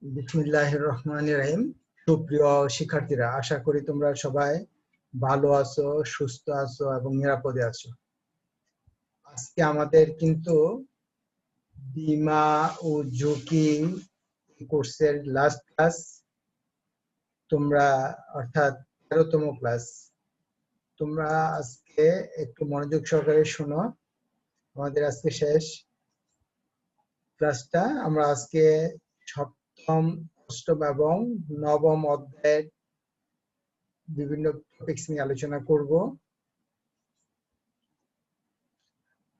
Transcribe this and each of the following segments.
বিসমিল্লাহির রহমানির রহিম। সুপ্রিয় শিক্ষার্থীরা, আশা করি তোমরা সবাই ভালো আছো, সুস্থ আছো এবং নিরাপদে আছো। আজকে আমাদের কিন্তু বীমা ও ঝুঁকি কোর্সের লাস্ট ক্লাস, তোমরা অর্থাৎ 13তম ক্লাস। তোমরা আজকে একটু মনোযোগ সহকারে শোনো। আমাদের আজকে শেষ ক্লাসটা। আমরা আজকে সপ্তম, অষ্টম এবং নবম অধ্যায়ের বিভিন্ন টপিকস নিয়ে আলোচনা করব।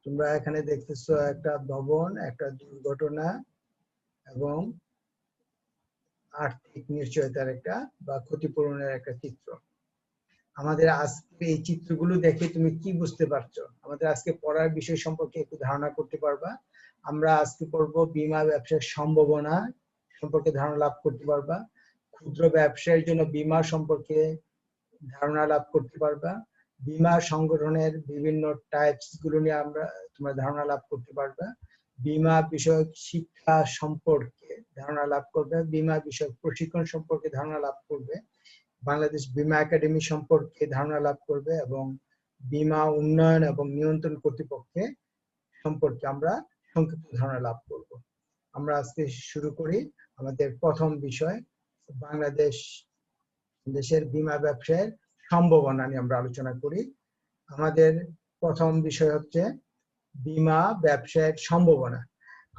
তোমরা এখানে দেখতেছো একটা ভবন, একটা দুর্ঘটনা এবং আর্থিক নিশ্চয়তার একটা বা ক্ষতিপূরণের একটা চিত্র। আমাদের আজকে এই চিত্রগুলো দেখে তুমি কি বুঝতে পারছো? আমাদের আজকে পড়ার বিষয় সম্পর্কে একটু ধারণা করতে পারবা। আমরা আজকে পড়বো বীমা ব্যবসার সম্ভাবনা সম্পর্কে ধারণা লাভ করতে পারবা। ক্ষুদ্র ব্যবসায়ের জন্য বীমা সম্পর্কে ধারণা লাভ করতে পারবা। বীমা সংগঠনের বিভিন্ন টাইপস গুলো নিয়ে তোমরা ধারণা লাভ করতে পারবা। বীমা বিষয়ক শিক্ষা সম্পর্কে ধারণা লাভ করবে। বীমা বিষয়ক প্রশিক্ষণ সম্পর্কে ধারণা লাভ করবে। বাংলাদেশ বীমা একাডেমি সম্পর্কে ধারণা লাভ করবে এবং বীমা উন্নয়ন এবং নিয়ন্ত্রণ কর্তৃপক্ষে সম্পর্কে আমরা সংক্ষিপ্ত ধারণা লাভ করব। আমরা আজকে শুরু করি আমাদের প্রথম বিষয়, বাংলাদেশ দেশের বীমা ব্যবসায়ের সম্ভাবনা নিয়ে আমরা আলোচনা করি। আমাদের প্রথম বিষয় হচ্ছে বীমা ব্যবসায়ের সম্ভাবনা।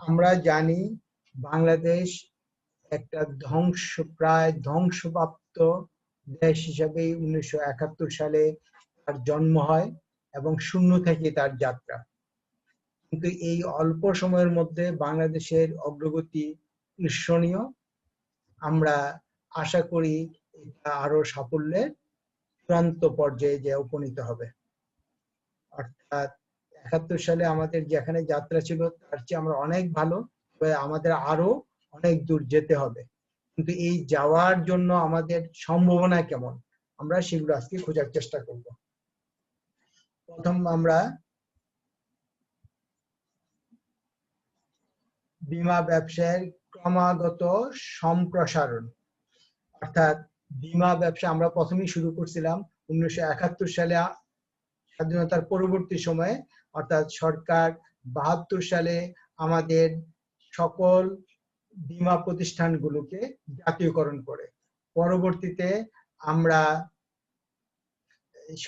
আমরা জানি বাংলাদেশ একটা প্রায় ধ্বংসপ্রাপ্ত দেশ হিসাবে 1971 সালে তার জন্ম হয় এবং শূন্য থেকে তার যাত্রা। কিন্তু এই অল্প সময়ের মধ্যে বাংলাদেশের অগ্রগতি ঈর্ষণীয়। আমরা আশা করি এটা আরো সাফল্যের চূড়ান্ত পর্যায়ে যে উপনীত হবে। অর্থাৎ 71 সালে আমাদের যেখানে যাত্রা ছিল তার চেয়ে আমরা অনেক ভালো, তবে আমাদের আরো অনেক দূর যেতে হবে। কিন্তু এই যাওয়ার জন্য আমাদের সম্ভাবনা কেমন, আমরা সেগুলো আজকে খোঁজার চেষ্টা করব। প্রথম আমরা বীমা ব্যবসায়ের ক্রমাগত সম্প্রসারণ, অর্থাৎ বীমা ব্যবসা আমরা প্রথমেই শুরু করছিলাম 1971 সালে স্বাধীনতার পরবর্তী সময়ে, অর্থাৎ সরকার 72 সালে আমাদের সকল বীমা প্রতিষ্ঠানগুলোকে জাতীয়করণ করে। পরবর্তীতে আমরা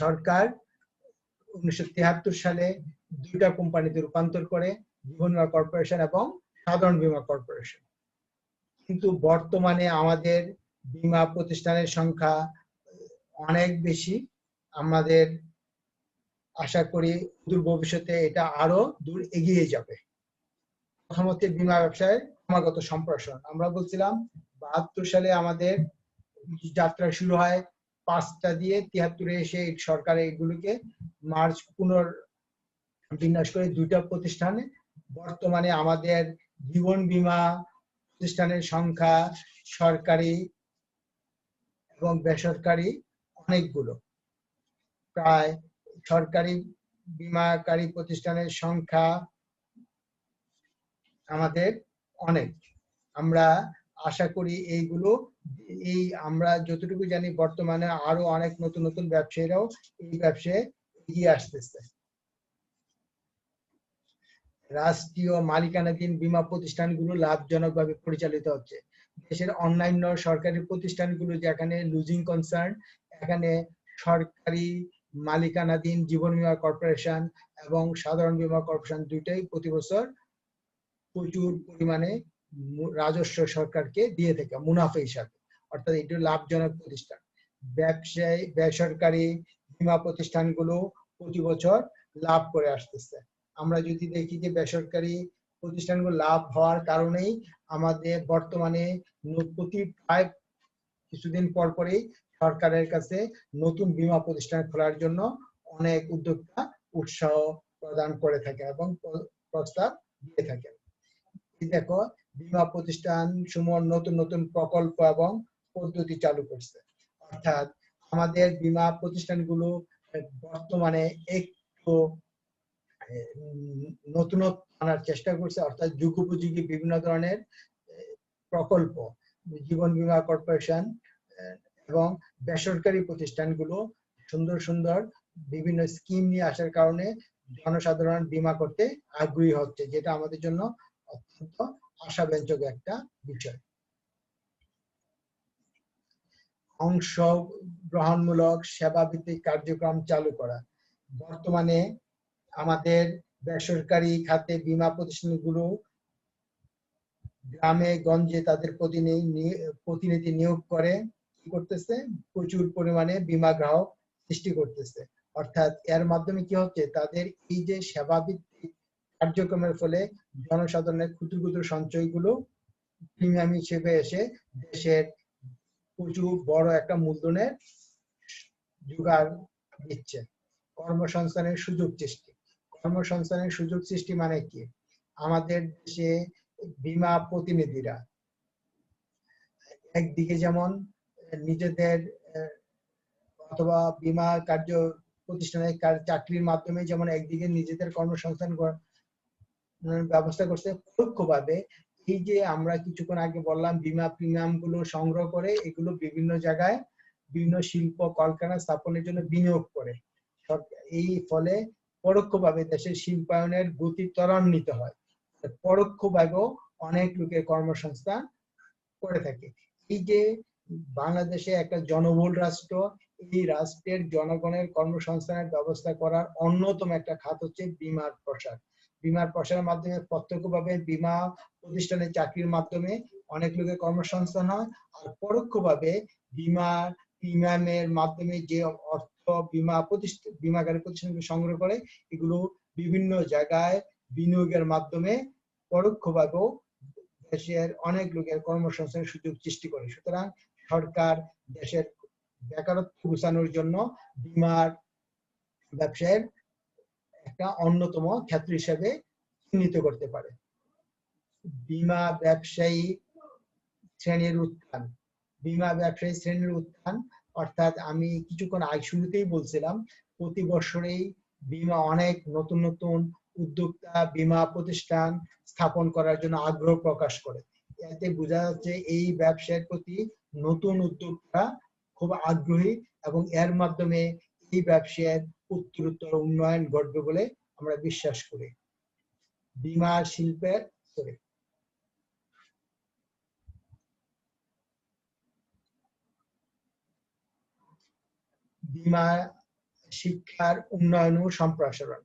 সরকার 1973 সালে দুইটা কোম্পানিতে রূপান্তর করে, জীবন বীমা কর্পোরেশন এবং সাধারণ বীমা কর্পোরেশন। কিন্তু বর্তমানে আমাদের বীমা প্রতিষ্ঠানের সংখ্যা অনেক বেশি। আমাদের আশা করি দূর ভবিষ্যতে এটা আরো দূর এগিয়ে যাবে। প্রথমত বীমা ব্যবসায় ক্রমাগত সম্প্রসারণ। আমরা বলছিলাম 72 সালে আমাদের যাত্রা শুরু হয় 5টা দিয়ে, 73-এ এসে সরকার এগুলোকে পুনর্বিন্যাস করে দুইটা প্রতিষ্ঠানে। বর্তমানে আমাদের জীবন বীমা প্রতিষ্ঠানের সংখ্যা সরকারি এবং বেসরকারি অনেকগুলো। প্রায় সরকারি বীমাকারী প্রতিষ্ঠানের সংখ্যা আমাদের অনেক। আমরা আশা করি আমরা যতটুকু জানি বর্তমানে আরো অনেক নতুন নতুন ব্যবসায়ীরাও এই ব্যবসায় এগিয়ে আসতেছে। রাষ্ট্রীয় মালিকানাধীন বীমা প্রতিষ্ঠানগুলো লাভজনকভাবে পরিচালিত হচ্ছে। দেশের অন্যান্য সরকারি প্রতিষ্ঠানগুলো যেখানে লুজিং কনসার্ন, এখানে সরকারি মালিকানাধীন জীবন বীমা কর্পোরেশন এবং সাধারণ বীমা কর্পোরেশন দুইটাই প্রতি বছর প্রচুর পরিমাণে রাজস্ব সরকারকে দিয়ে থাকে মুনাফা হিসাবে, অর্থাৎ এটি লাভজনক প্রতিষ্ঠান। বেসরকারি বীমা প্রতিষ্ঠানগুলো প্রতি বছর লাভ করে আসতেছে। আমরা যদি দেখি যে বেসরকারি প্রতিষ্ঠানগুলো লাভ হওয়ার কারণেই আমাদের বর্তমানে প্রায় কিছুদিন পর পরই সরকারের কাছে নতুন বীমা প্রতিষ্ঠান খোলার জন্য অনেক উদ্যোক্তা উৎসাহ প্রদান করে থাকে এবং প্রস্তাব দিয়ে থাকে। দেখো, বীমা প্রতিষ্ঠান সমূহ নতুন নতুন প্রকল্প এবং পদ্ধতি চালু করছে। অর্থাৎ আমাদের বীমা প্রতিষ্ঠানগুলো বর্তমানে একটু নতুনত্ব আনার চেষ্টা করছে, অর্থাৎ যুগোপযোগী বিভিন্ন ধরনের প্রকল্প জীবন বীমা কর্পোরেশন এবং বেসরকারি প্রতিষ্ঠানগুলো সুন্দর সুন্দর বিভিন্ন স্কিম নিয়ে আসার কারণে জনসাধারণ বীমা করতে আগ্রহী হচ্ছে, যেটা আমাদের জন্য অত্যন্ত আশাব্যঞ্জক একটা বিষয়। অংশগ্রহণমূলক সেবা ভিত্তিক কার্যক্রম চালু করা। বর্তমানে আমাদের বেসরকারি খাতে বীমা প্রতিষ্ঠানগুলো গ্রামে গঞ্জে তাদের প্রতিনিধি নিয়োগ করে কি করতেছে, প্রচুর পরিমাণে বীমা গ্রাহক সৃষ্টি করতেছে। অর্থাৎ এর মাধ্যমে কি হচ্ছে, তাদের এই যে সেবা ভিত্তিক কার্যক্রমের ফলে জনসাধারণের ক্ষুদ্র ক্ষুদ্র সঞ্চয়গুলো প্রিমিয়াম হিসেবে এসে দেশের প্রচুর বড় একটা মূলধনের জোগাড় দিচ্ছে। কর্মসংস্থানের সুযোগ সৃষ্টি। কর্মসংস্থানের সুযোগ সৃষ্টি মানে কি, আমাদের দেশে বীমা প্রতিনিধিরা একদিকে যেমন নিজেদের অথবা বীমা কার্য প্রতিষ্ঠানের চাকরির মাধ্যমে যেমন একদিকে নিজেদের কর্মসংস্থান ব্যবস্থা করছে, পরোক্ষভাবে এই যে আমরা কিছুক্ষণ আগে বললাম বীমা প্রিমিয়াম গুলো সংগ্রহ করে এগুলো বিভিন্ন জায়গায় বিভিন্ন শিল্প কলকারখানা স্থাপনের জন্য বিনিয়োগ করে। এই ফলে পরোক্ষভাবে দেশের শিল্পায়নের গতি ত্বরান্বিত হয়, পরোক্ষভাবেও অনেক লোকের কর্মসংস্থান করে থাকে। এই যে বাংলাদেশে একটা জনবহুল রাষ্ট্র, এই রাষ্ট্রের জনগণের কর্মসংস্থানের ব্যবস্থা করার অন্যতম একটা খাত হচ্ছে বীমার প্রসার। বীমার প্রসারের মাধ্যমে প্রত্যক্ষভাবে বীমা প্রতিষ্ঠানের চাকরির মাধ্যমে অনেক লোকের কর্মসংস্থান হয়, আর পরোক্ষভাবে বীমা প্রিমিয়ামের মাধ্যমে যে অর্থ বীমাকারী প্রতিষ্ঠানগুলো সংগ্রহ করে এগুলো বিভিন্ন জায়গায় বিনিয়োগের মাধ্যমে পরোক্ষভাবেও দেশের অনেক লোকের কর্মসংস্থানের সুযোগ সৃষ্টি করে। সুতরাং সরকার দেশের বেকারত্ব ঘুচানোর জন্য বীমার ব্যবসায়ের একটা অন্যতম ক্ষেত্র হিসেবে চিহ্নিত করতে পারে। বীমা ব্যবসায়ী শ্রেণীর উত্থান। বীমা ব্যবসায়ী শ্রেণীর উত্থান অর্থাৎ আমি কিছুক্ষণ আগে শুরুতেই বলছিলাম, প্রতি বছরেই বীমা অনেক নতুন নতুন উদ্যোক্তা বীমা প্রতিষ্ঠান স্থাপন করার জন্য আগ্রহ প্রকাশ করে। এতে বোঝা যাচ্ছে এই ব্যবসার প্রতি নতুন উদ্যোক্তা খুব আগ্রহী এবং এর মাধ্যমে এই ব্যবসার উত্তরোত্তর উন্নয়ন ঘটবে বলে আমরা বিশ্বাস করি। বীমা শিল্পের বীমা শিক্ষার উন্নয়ন ও সম্প্রসারণ।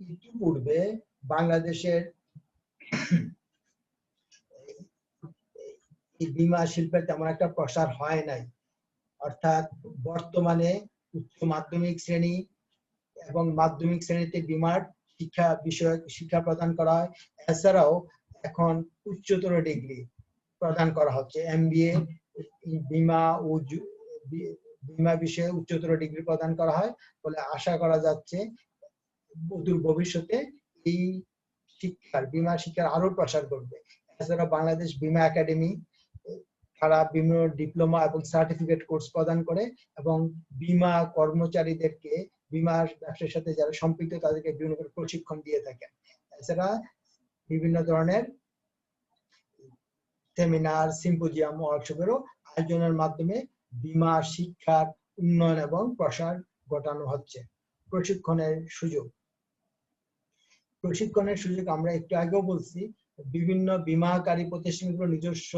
ইতিপূর্বে বাংলাদেশের বীমা শিল্পের তেমন একটা প্রসার হয় নাই। অর্থাৎ বর্তমানে উচ্চ মাধ্যমিক শ্রেণী এবং মাধ্যমিক শ্রেণীতে বীমার শিক্ষা বিষয়ক শিক্ষা প্রদান করা হয়। এছাড়াও এখন উচ্চতর ডিগ্রি প্রদান করা হচ্ছে, MBA বীমা ও বীমা বিষয়ে উচ্চতর ডিগ্রি প্রদান করা হয় বলে আশা করা যাচ্ছে অদূর ভবিষ্যতে এই বীমা শিক্ষার আরো প্রসার করবে। এছাড়া বাংলাদেশ বীমা একাডেমি তারা বিভিন্ন ডিপ্লোমা এবং সার্টিফিকেট কোর্স প্রদান করে এবং বীমা কর্মচারীদেরকে বীমা ব্যবসার সাথে যারা সম্পৃক্ত তাদেরকে বিভিন্ন প্রশিক্ষণ দিয়ে থাকেন। এছাড়া বিভিন্ন ধরনের সেমিনার, সিম্পোজিয়াম, ওয়ার্কশপেরও আয়োজনের মাধ্যমে বীমা শিক্ষার উন্নয়ন এবং প্রসার ঘটানো হচ্ছে। প্রশিক্ষণের সুযোগ। আমরা একটু আগেও বলছি, বিভিন্ন বীমাকারী প্রতিষ্ঠানগুলো নিজস্ব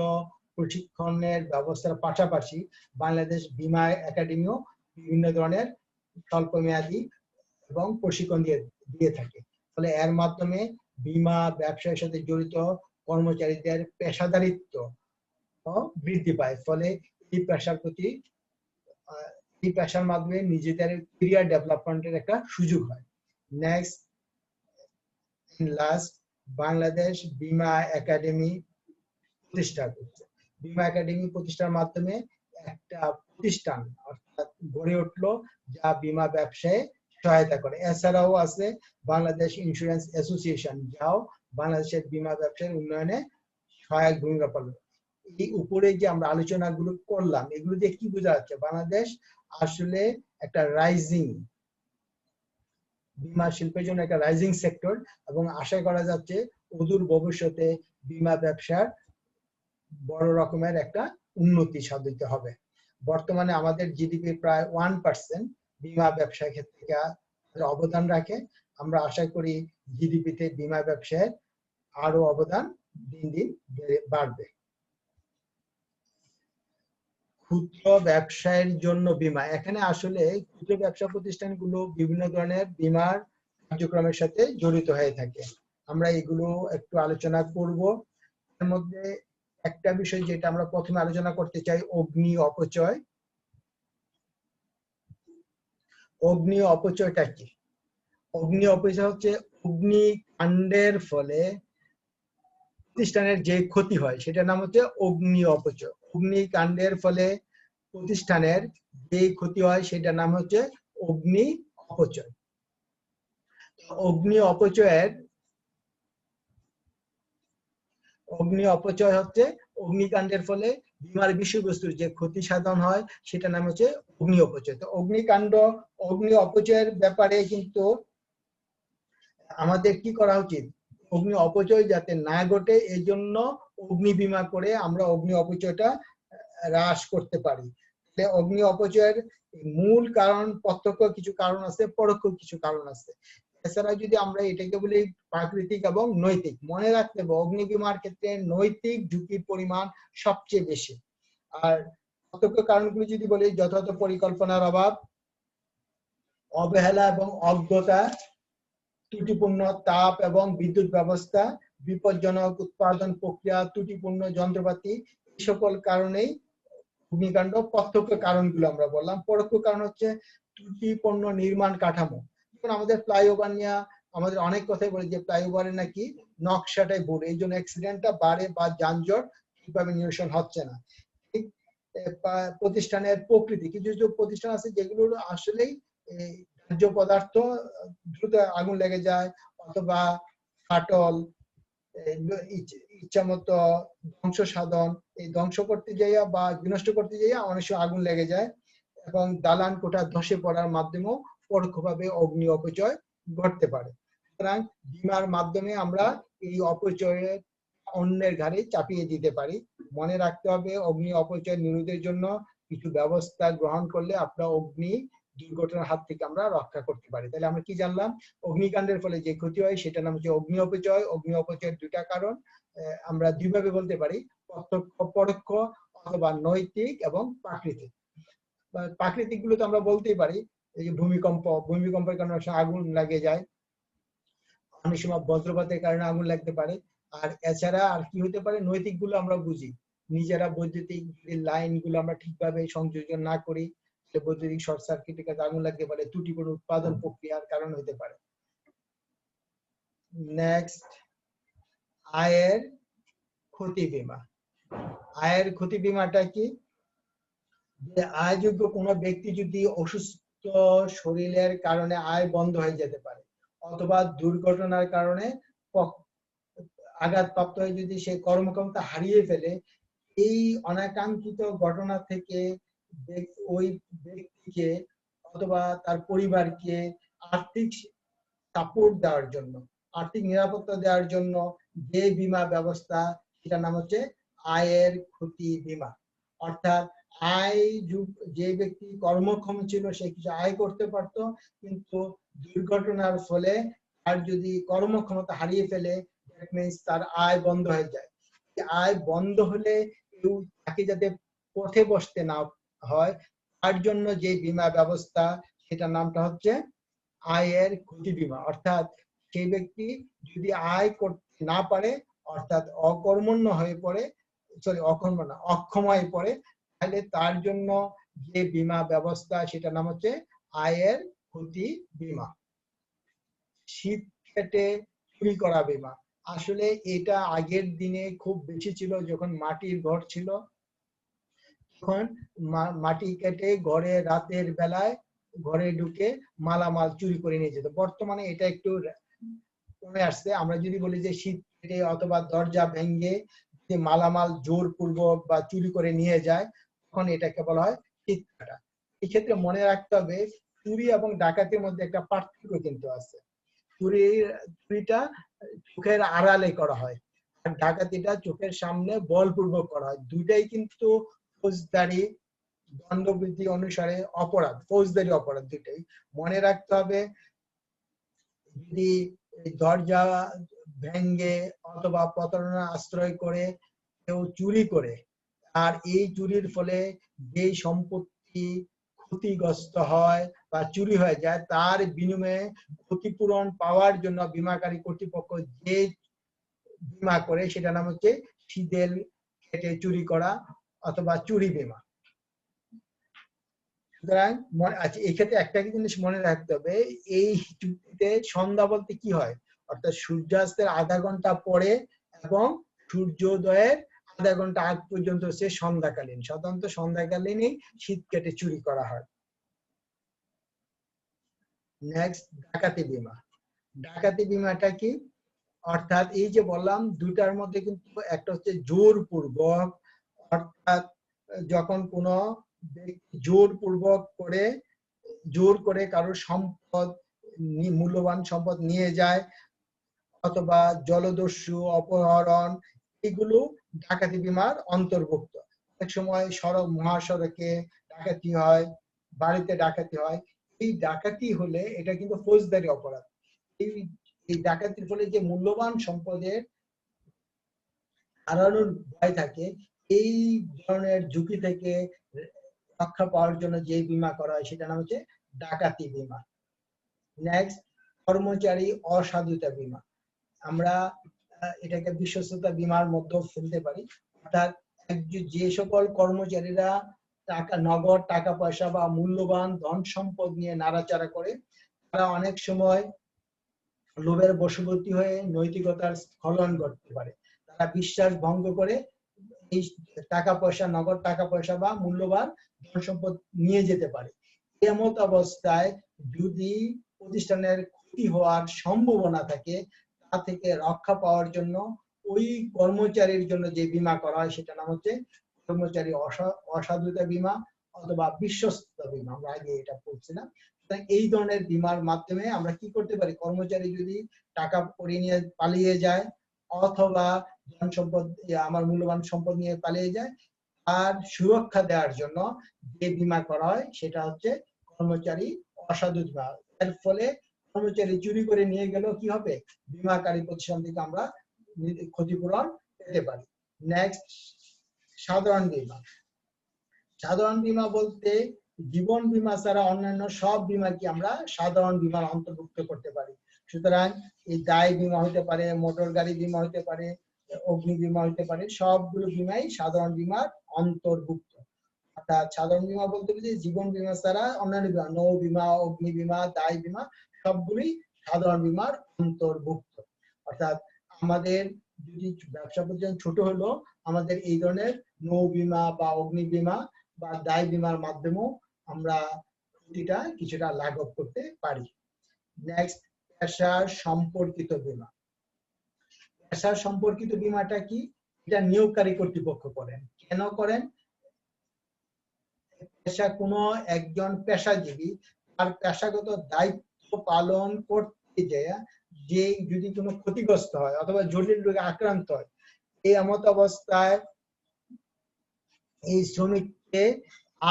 প্রশিক্ষণের ব্যবস্থার পাশাপাশি বাংলাদেশ বীমা একাডেমিও বিভিন্ন ধরনের স্বল্পমেয়াদী এবং প্রশিক্ষণ দিয়ে থাকে। ফলে এর মাধ্যমে বীমা ব্যবসার সাথে জড়িত কর্মচারীদের পেশাদারিত্ব বৃদ্ধি পায়। ফলে এই পেশার মাধ্যমে নিজেদের ক্যারিয়ার ডেভেলপমেন্টের একটা সুযোগ হয়। নেক্সট লাস্ট, বাংলাদেশ বীমা একাডেমি প্রতিষ্ঠা করছে। বীমা একাডেমি প্রতিষ্ঠার মাধ্যমে একটা প্রতিষ্ঠান অর্থাৎ গড়ে উঠলো যা বীমা ব্যবসায় সহায়তা করে। এছাড়াও আছে বাংলাদেশ ইন্স্যুরেন্স অ্যাসোসিয়েশন, যাও বাংলাদেশের বীমা ব্যবসার উন্নয়নে সহায়ক ভূমিকা পালন। এই উপরে যে আমরা আলোচনাগুলো করলাম এগুলো দিয়ে কি বোঝা যাচ্ছে, বাংলাদেশ আসলে একটা রাইজিং বীমা শিল্পের জন্য একটা রাইজিং সেক্টর এবং আশা করা যাচ্ছে অদূর ভবিষ্যতে বীমা ব্যবসার বড় রকমের একটা উন্নতি সাধিত হবে। বর্তমানে আমাদের জিডিপি প্রায় 1% বীমা ব্যবসার ক্ষেত্রে অবদান রাখে। আমরা আশা করি জিডিপিতে বীমা ব্যবসায়ের আরো অবদান দিন দিন বাড়বে। ক্ষুদ্র ব্যবসায়ের জন্য বীমা, এখানে আসলে ক্ষুদ্র ব্যবসা প্রতিষ্ঠানগুলো বিভিন্ন ধরনের বীমার কার্যক্রমের সাথে জড়িত হয়ে থাকে। আমরা এগুলো একটু আলোচনা করব। এর মধ্যে একটা বিষয় যেটা আমরা প্রথমে আলোচনা করতে চাই, অগ্নি অপচয়। অগ্নি অপচয়টা কি? অগ্নি অপচয় হচ্ছে অগ্নিকাণ্ডের ফলে প্রতিষ্ঠানের যে ক্ষতি হয় সেটার নাম হচ্ছে অগ্নি অপচয়। অগ্নিকাণ্ডের ফলে প্রতিষ্ঠানের যে ক্ষতি হয় সেটার নাম হচ্ছে অগ্নি অপচয়। অগ্নি অপচয় হচ্ছে অগ্নিকাণ্ডের ফলে বীমার বিষয়বস্তুর যে ক্ষতি সাধন হয় সেটার নাম হচ্ছে অগ্নি অপচয়। তো অগ্নি অপচয়ের ব্যাপারে কিন্তু আমাদের কি করা উচিত? অগ্নি অপচয় যাতে না ঘটে এই জন্য অগ্নি বীমা করে আমরা অগ্নি অপচয়টা হ্রাস করতে পারি। অগ্নি অপচয়ের মূল কারণ প্রত্যক্ষ কিছু কারণ আছে, পরোক্ষ কিছু কারণ আছে। এছাড়া যদি আমরা এটাকে বলি প্রাকৃতিক এবং নৈতিক, মনে রাখতে হবে অগ্নি বীমার ক্ষেত্রে নৈতিক ঝুঁকির পরিমাণ সবচেয়ে বেশি। আর প্রত্যক্ষ কারণগুলো যদি বলি, যথাযথ পরিকল্পনার অভাব, অবহেলা এবং অজ্ঞতা, ত্রুটিপূর্ণ তাপ এবং বিদ্যুৎ ব্যবস্থা, বিপজ্জনক উৎপাদন প্রক্রিয়া, ত্রুটিপূর্ণ যন্ত্রপাতি, এই সকল কারণেই অগ্নিকাণ্ড প্রত্যক্ষ কারণগুলো আমরা বললাম। পরোক্ষ কারণ হচ্ছে ত্রুটিপূর্ণ নির্মাণ কাঠামো। আমাদের ফ্লাইওভার নিয়ে আমাদের অনেক কথাই বলে যে ফ্লাইওভারে নাকি নকশাটাই ভুল, এই জন্য অ্যাক্সিডেন্টটা বাড়ে বা যানজট ঠিকভাবে নিরসন হচ্ছে না। ঠিক প্রতিষ্ঠানের প্রকৃতি, কিছু কিছু প্রতিষ্ঠান আছে যেগুলো আসলেই দাহ্য পদার্থ দ্রুত আগুন লেগে যায়, অথবা ফাটল, ইচ্ছা মতো ধ্বংস সাধন, এই ধ্বংস করতে যাইয়া বা বিনষ্ট করতে যাইয়া অনেক সময় আগুন লেগে যায়, এবং দালান কোঠা ধসে পড়ার মাধ্যমেও পরোক্ষভাবে অগ্নি অপচয় ঘটতে পারে। সুতরাং বীমার মাধ্যমে আমরা এই অপচয়ের অন্যের ঘাড়ে চাপিয়ে দিতে পারি। মনে রাখতে হবে অগ্নি অপচয় নিরোধের জন্য কিছু ব্যবস্থা গ্রহণ করলে আপনার অগ্নি দুর্ঘটনার হাত থেকে আমরা রক্ষা করতে পারি। তাহলে আমরা কি জানলাম? অগ্নিকাণ্ডের ফলে যে ক্ষতি হয় সেটা নাম হচ্ছে অগ্নি অপচয়। অগ্নি অপচয়ের দুইটা কারণ আমরা দুইভাবে বলতে পারি, প্রত্যক্ষ পরোক্ষ, অথবা নৈতিক এবং প্রাকৃতিক। প্রাকৃতিক গুলো তো আমরা বলতেই পারি, এই যে ভূমিকম্পের কারণে আগুন লাগে যায়, অনেক সময় বজ্রপাতের কারণে আগুন লাগতে পারে। আর এছাড়া আর কি হতে পারে? নৈতিক গুলো আমরা বুঝি, নিজেরা বৈদ্যুতিক লাইন গুলো আমরা ঠিকভাবে সংযোজন না করি, বৈদ্যুতিক শর্ট সার্কিটের কাছে আগুন লাগতে পারে, ত্রুটিপূর্ণ উৎপাদন প্রক্রিয়ার কারণ হতে পারে। নেক্সট, আয়ের ক্ষতি বীমা। আয়ের ক্ষতি বীমাটা কি? যে আয়যোগ্য কোনো ব্যক্তি যদি অসুস্থ শরীরের কারণে আয় বন্ধ হয়ে যেতে পারে, অথবা দুর্ঘটনার কারণে আঘাতপ্রাপ্ত হয়ে যদি সে কর্মক্ষমতা হারিয়ে ফেলে, এই অনাকাঙ্ক্ষিত ঘটনা থেকে ওই ব্যক্তিকে অথবা তার পরিবারকে আর্থিক সাপোর্ট দেওয়ার জন্য, আর্থিক নিরাপত্তা দেওয়ার জন্য যে বীমা ব্যবস্থা, সেটার নাম হচ্ছে আয়ের ক্ষতি বীমা। অর্থাৎ যে ব্যক্তি কর্মক্ষম ছিল, সে কিছু আয় করতে পারত, কিন্তু দুর্ঘটনার ফলে আর যদি কর্মক্ষমতা হারিয়ে ফেলে, তার আয় বন্ধ হয়ে যায়। আয় বন্ধ হলে তাকে যাতে পথে বসতে না হয়, তার জন্য যে বীমা ব্যবস্থা, সেটার নামটা হচ্ছে আয়ের ক্ষতি বীমা। অর্থাৎ সেই ব্যক্তি যদি আয় করতে না পারে, অর্থাৎ অকর্মণ্য হয়ে পড়ে, অক্ষম হয়ে পড়ে, তাহলে তার জন্য যে বীমা ব্যবস্থা, সেটার নাম হচ্ছে আয়ের ক্ষতি বীমা। শীত কেটে চুরি করা বীমা, আসলে এটা আগের দিনে খুব বেশি ছিল। যখন মাটির ঘর ছিল, তখন মাটি কেটে ঘরে রাতের বেলায় ঘরে ঢুকে মালামাল চুরি করে নিয়ে যেত। বর্তমানে এটা একটু কমে আসছে। আমরা যদি বলি যে শীত কেটে অথবা দরজা ভেঙে যে মালামাল জোরপূর্বক বা চুরি করে নিয়ে যায়, তখন এটাকে বলা হয় শীত কাটা। এই ক্ষেত্রে মনে রাখতে হবে, চুরি এবং ডাকাতির মধ্যে একটা পার্থক্য কিন্তু আছে। চুরিটা চোখের আড়ালে করা হয়, আর ডাকাতিটা চোখের সামনে বলপূর্বক করা হয়। দুইটাই কিন্তু ফৌজদারি দণ্ডবিধি অনুসারে অপরাধ, ফৌজদারি অপরাধ দুইটাই। মনে রাখতে হবে, যদি দরজা ভেঙ্গে অথবা প্রতারণা আশ্রয় করে কেউ চুরি করে, আর এই চুরির ফলে যে সম্পত্তি ক্ষতিগ্রস্ত হয় বা চুরি হয়ে যায়, তার বিনিময়ে ক্ষতিপূরণ পাওয়ার জন্য বীমাকারী কর্তৃপক্ষ যে বীমা করে সেটা নাম হচ্ছে শিদেল কেটে চুরি করা অথবা চুরি বীমা। সুতরাং আচ্ছা, এই ক্ষেত্রে একটা জিনিস মনে রাখতে হবে, এই চুক্তিতে সন্ধ্যা বলতে কি হয়, অর্থাৎ সূর্যাস্তের আধা ঘন্টা পরে এবং সূর্যোদয়ের আধা ঘন্টা আগ পর্যন্ত হচ্ছে সন্ধ্যাকালীন। সাধারণত সন্ধ্যাকালীনই শীত কেটে চুরি করা হয়। নেক্সট, ডাকাতি বীমা। ডাকাতি বীমাটা কি? অর্থাৎ এই যে বললাম দুটার মধ্যে কিন্তু একটা হচ্ছে জোরপূর্বক, অর্থাৎ যখন কোনো ব্যক্তি জোর করে কারোর সম্পদ, মূল্যবান সম্পদ নিয়ে যায়, অথবা জলদস্যু, অপহরণ, এগুলো ডাকাতি বীমার অন্তর্ভুক্ত। অনেক সময় সড়ক মহাসড়কে ডাকাতি হয়, বাড়িতে ডাকাতি হয়। এই ডাকাতি হলে এটা কিন্তু ফৌজদারি অপরাধ। এই ডাকাতির ফলে যে মূল্যবান সম্পদের হারানোর ভয় থাকে, এই ধরনের ঝুঁকি থেকে রক্ষা পাওয়ার জন্য যে বীমা করা হয় সেটা নাম হচ্ছে ডাকাতি বীমা। নেক্সট, কর্মচারী অসাধুতা বীমা। আমরা এটাকে বিশ্বস্ততা বীমার মধ্যে ফেলতে পারি। অর্থাৎ যে সকল কর্মচারীরা নগদ টাকা পয়সা বা মূল্যবান ধন সম্পদ নিয়ে নাড়াচাড়া করে, তারা অনেক সময় লোভের বশবর্তী হয়ে নৈতিকতার স্খলন ঘটতে পারে। তারা বিশ্বাস ভঙ্গ করে এই টাকা পয়সা, নগদ টাকা পয়সা বা মূল্যবান ধন সম্পদ নিয়ে যেতে পারে। এমত অবস্থায় যদি প্রতিষ্ঠানের ক্ষতি হওয়ার সম্ভাবনা থাকে, তা থেকে রক্ষা পাওয়ার জন্য ওই কর্মচারীর জন্য যে বীমা করা হয় সেটা নাম হচ্ছে কর্মচারী অসাধুতা বীমা অথবা বিশ্বস্ততা বীমা। আমরা আগে এটা পড়ছিলাম। এই ধরনের বীমার মাধ্যমে আমরা কি করতে পারি, কর্মচারী যদি টাকা পড়ে নিয়ে পালিয়ে যায় অথবা ধন সম্পদ, আমার মূল্যবান সম্পদ নিয়ে পালিয়ে যায়, আর সুরক্ষা দেওয়ার জন্য যে বীমা করা হয় সেটা হচ্ছে কর্মচারী অসাধু বীমা। এর ফলে কর্মচারী চুরি করে নিয়ে গেলেও কি হবে, বীমাকারী প্রতিষ্ঠান থেকে আমরা ক্ষতিপূরণ পেতে পারি। নেক্সট, সাধারণ বীমা। সাধারণ বীমা বলতে জীবন বীমা ছাড়া অন্যান্য সব বীমাকে আমরা সাধারণ বীমার অন্তর্ভুক্ত করতে পারি। সুতরাং এই দায় বীমা হতে পারে, মোটর গাড়ি বীমা হতে পারে, অগ্নি বীমা হতে পারে, সবগুলো বীমাই সাধারণ বীমার অন্তর্ভুক্ত। অর্থাৎ সাধারণ বীমা বলতে বুঝি জীবন বীমা ছাড়া অন্যান্য বীমা, নৌ বীমা, অগ্নি বীমা, দায় বীমা সবগুলোই সাধারণ বীমার অন্তর্ভুক্ত। অর্থাৎ আমাদের যদি ব্যবসা প্রতিষ্ঠান ছোট হলো, আমাদের এই ধরনের নৌ বীমা বা অগ্নি বীমা বা দায় বীমার মাধ্যমেও আমরা ক্ষতিটা কিছুটা লাঘব করতে পারি। নেক্সট, পেশার সম্পর্কিত বীমা। পেশার সম্পর্কিত বীমাটা কি? এটা নিয়োগকারী কর্তৃপক্ষ করেন। কেন করেন? পেশা কোনো একজন পেশাজীবী তার পেশাগত দায়িত্ব পালন করতে যায়, যে যদি কোনো ক্ষতিগ্রস্ত হয় অথবা জটিল রোগে আক্রান্ত হয়, এই এমত অবস্থায় এই শ্রমিককে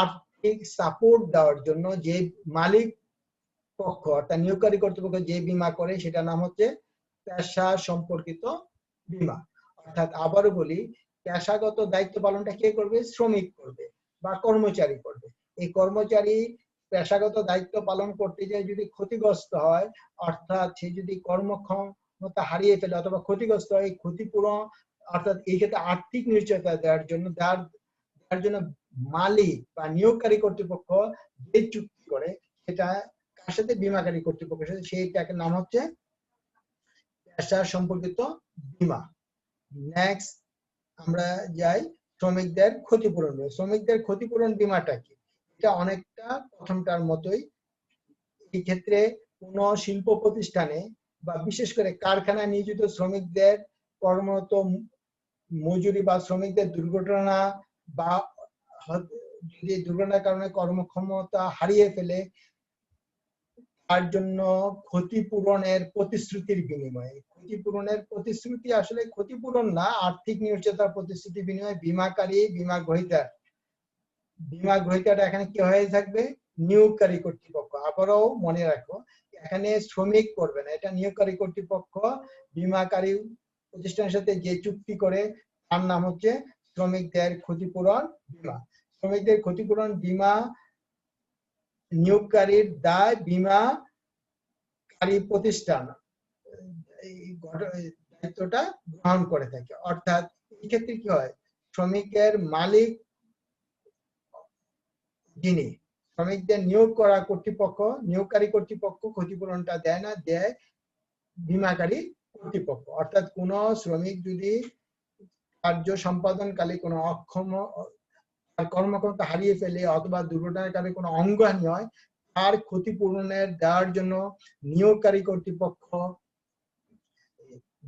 আর্থিক সাপোর্ট দেওয়ার জন্য যে মালিক পক্ষ অর্থাৎ নিয়োগকারী কর্তৃপক্ষ যে বীমা করে সেটা নাম হচ্ছে পেশা সম্পর্কিত বীমা। অর্থাৎ আবারও বলি, পেশাগত দায়িত্ব পালনটা কে করবে? শ্রমিক করবে বা কর্মচারী করবে। এই কর্মচারী পেশাগত দায়িত্ব পালন করতে গিয়ে যদি ক্ষতিগ্রস্ত হয়, অর্থাৎ সে যদি কর্মক্ষমতা হারিয়ে ফেলে অথবা ক্ষতিগ্রস্ত হয়, এই ক্ষতিপূরণ অর্থাৎ এই ক্ষেত্রে আর্থিক নিশ্চয়তা দেওয়ার জন্য মালিক বা নিয়োগকারী কর্তৃপক্ষ যে চুক্তি করে সেটা কার সাথে? বীমাকারী কর্তৃপক্ষের সাথে। সেইটাকে নাম হচ্ছে পেশা সম্পর্কিত বীমা। নেক্সট, আমরা যাই শ্রমিকদের ক্ষতিপূরণ। শ্রমিকদের ক্ষতিপূরণ বীমাটা কি? এটা অনেকটা প্রথমটার মতোই। এই ক্ষেত্রে কোন শিল্প প্রতিষ্ঠানে বা বিশেষ করে কারখানায় নিয়োজিত শ্রমিকদের কর্মরত মজুরি বা শ্রমিকদের দুর্ঘটনা বা যদি দুর্ঘটনার কারণে কর্মক্ষমতা হারিয়ে ফেলে, তার জন্য ক্ষতিপূরণের প্রতিশ্রুতির বিনিময়ে, ক্ষতিপূরণের প্রতিশ্রুতি আসলে ক্ষতিপূরণ না, আর্থিক নিশ্চয়তার প্রতিশ্রুতি বিনিময়ে বীমাকারী বীমা গ্রহীতাটা এখানে কি হয়ে থাকবে? নিয়োগকারী কর্তৃপক্ষ। আবারও মনে রাখো এখানে শ্রমিক করবে না, এটা নিয়োগকারী কর্তৃপক্ষ বীমাকারী প্রতিষ্ঠানের সাথে যে চুক্তি করে তার নাম হচ্ছে শ্রমিকদের ক্ষতিপূরণ বীমা। শ্রমিকদের ক্ষতিপূরণ বীমা নিয়োগকারীর দায় বীমাকারী প্রতিষ্ঠান এই দায়িত্বটা গ্রহণ করে থাকে। অর্থাৎ এই ক্ষেত্রে কি হয়, শ্রমিকের মালিক যিনি, শ্রমিকদের নিয়োগ করা কর্তৃপক্ষ, নিয়োগকারী কর্তৃপক্ষ ক্ষতিপূরণটা দেয় না, দেয় বীমাকারী কর্তৃপক্ষ। অর্থাৎ কোন শ্রমিক যদি কার্য সম্পাদনকালে কোনো অক্ষম কর্মক্ষমতা হারিয়ে ফেলে অথবা দুর্ঘটনার কারণে কোনো অঙ্গহানি হয়, তার ক্ষতিপূরণের দেওয়ার জন্য নিয়োগকারী কর্তৃপক্ষ